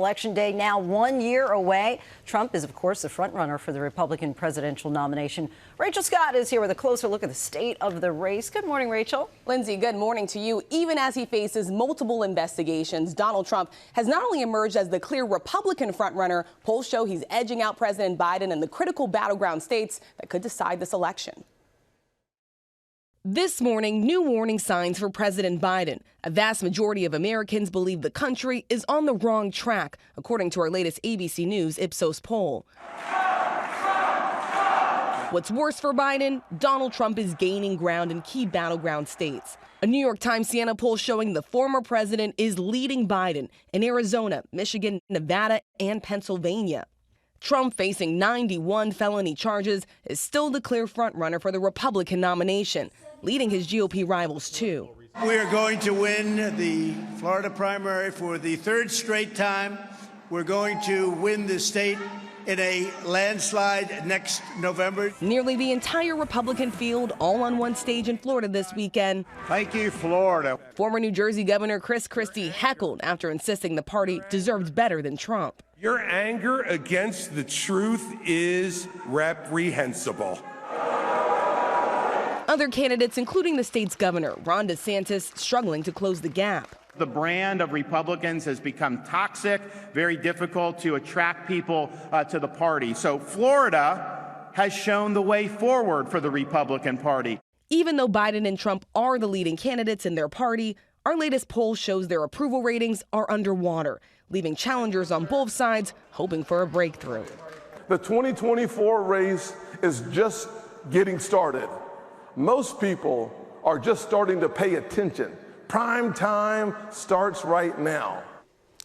Election day now 1 year away. Trump is, of course, the frontrunner for the Republican presidential nomination. Rachel Scott is here with a closer look at the state of the race. Good morning, Rachel. Lindsay, good morning to you. Even as he faces multiple investigations, Donald Trump has not only emerged as the clear Republican frontrunner, polls show he's edging out President Biden in the critical battleground states that could decide this election. This morning, new warning signs for President Biden. A vast majority of Americans believe the country is on the wrong track, according to our latest ABC News Ipsos poll. What's worse for Biden? Donald Trump is gaining ground in key battleground states. A New York Times Siena poll showing the former president is leading Biden in Arizona, Michigan, Nevada, and Pennsylvania. Trump, facing 91 felony charges, is still the clear frontrunner for the Republican nomination, leading his GOP rivals, too. We are going to win the Florida primary for the third straight time. We're going to win the state in a landslide next November. Nearly the entire Republican field all on one stage in Florida this weekend. Thank you, Florida. Former New Jersey Governor Chris Christie heckled after insisting the party deserved better than Trump. Your anger against the truth is reprehensible. Other candidates, including the state's governor, Ron DeSantis, struggling to close the gap. The brand of Republicans has become toxic, very difficult to attract people to the party. So Florida has shown the way forward for the Republican Party. Even though Biden and Trump are the leading candidates in their party, our latest poll shows their approval ratings are underwater, leaving challengers on both sides hoping for a breakthrough. The 2024 race is just getting started. Most people are just starting to pay attention. Prime time starts right now.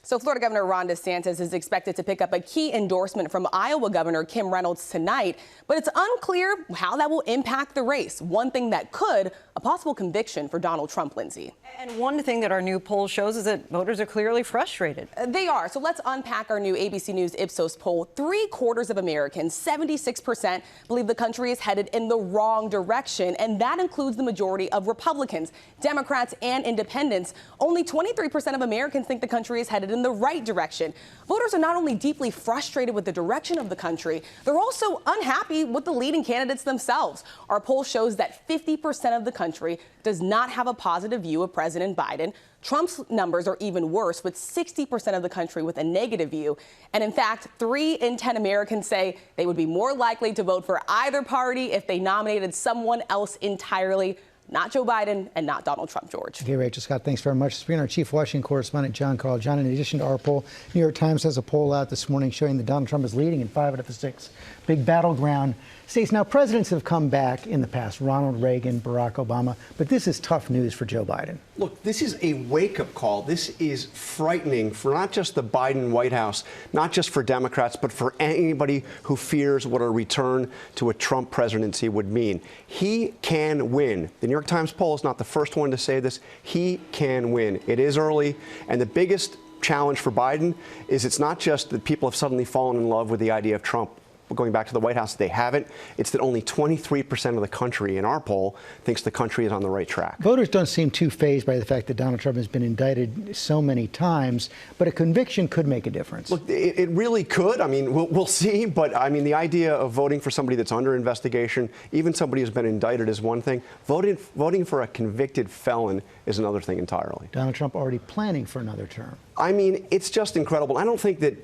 So Florida Governor Ron DeSantis is expected to pick up a key endorsement from Iowa Governor Kim Reynolds tonight, but it's unclear how that will impact the race. One thing that could, a possible conviction for Donald Trump, Lindsay. And one thing that our new poll shows is that voters are clearly frustrated. They are. So let's unpack our new ABC News Ipsos poll. 3/4 of Americans, 76%, believe the country is headed in the wrong direction, and that includes the majority of Republicans, Democrats, and independents. Only 23% of Americans think the country is headed in the right direction. Voters are not only deeply frustrated with the direction of the country, they're also unhappy with the leading candidates themselves. Our poll shows that 50% of the country does not have a positive view of President Biden. Trump's numbers are even worse, with 60% of the country with a negative view. And in fact, 3 in 10 Americans say they would be more likely to vote for either party if they nominated someone else entirely. Not Joe Biden and not Donald Trump, George. Okay, Rachel Scott, thanks very much. Speaking our chief Washington correspondent, John Carl. John, in addition to our poll, New York Times has a poll out this morning showing that Donald Trump is leading in 5 out of the 6 big battleground states. Now, presidents have come back in the past, Ronald Reagan, Barack Obama, but this is tough news for Joe Biden. Look, this is a wake-up call. This is frightening for not just the Biden White House, not just for Democrats, but for anybody who fears what a return to a Trump presidency would mean. He can win. The New York Times poll is not the first one to say this. He can win. It is early, and the biggest challenge for Biden is it's not just that people have suddenly fallen in love with the idea of Trump going back to the White House. They haven't. It's that only 23% of the country in our poll thinks the country is on the right track. Voters don't seem too fazed by the fact that Donald Trump has been indicted so many times, but a conviction could make a difference. Look, it really could. I mean, we'll see. But I mean, the idea of voting for somebody that's under investigation, even somebody who's been indicted, is one thing. Voting for a convicted felon is another thing entirely. Donald Trump already planning for another term. I mean, it's just incredible. I don't think that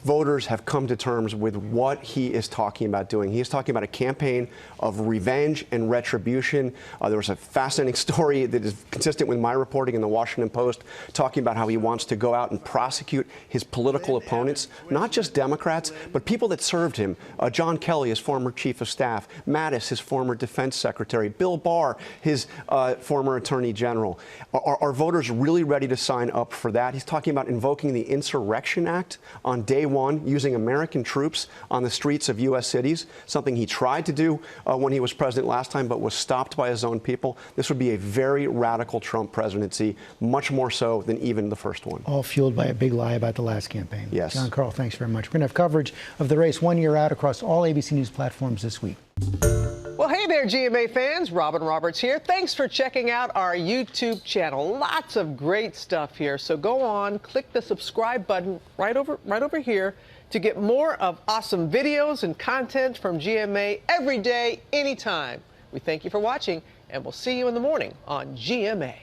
voters have come to terms with what he is talking about doing. He is talking about a campaign of revenge and retribution. There was a fascinating story that is consistent with my reporting in the Washington Post, talking about how he wants to go out and prosecute his political opponents, not just Democrats, but people that served him. John Kelly, his former chief of staff, Mattis, his former defense secretary, Bill Barr, his former attorney general. Are voters really ready to sign up for that? He's talking about invoking the Insurrection Act on day one, using American troops on the streets of U.S. cities, something he tried to do when he was president last time, but was stopped by his own people. This would be a very radical Trump presidency, much more so than even the first one. All fueled by a big lie about the last campaign. Yes. John Carl, thanks very much. We're going to have coverage of the race 1 year out across all ABC News platforms this week. Well, hey, Hey there, GMA fans. Robin Roberts here. Thanks for checking out our YouTube channel. Lots of great stuff here. So go on, click the subscribe button right over here to get more of awesome videos and content from GMA every day, anytime. We thank you for watching, and we'll see you in the morning on GMA.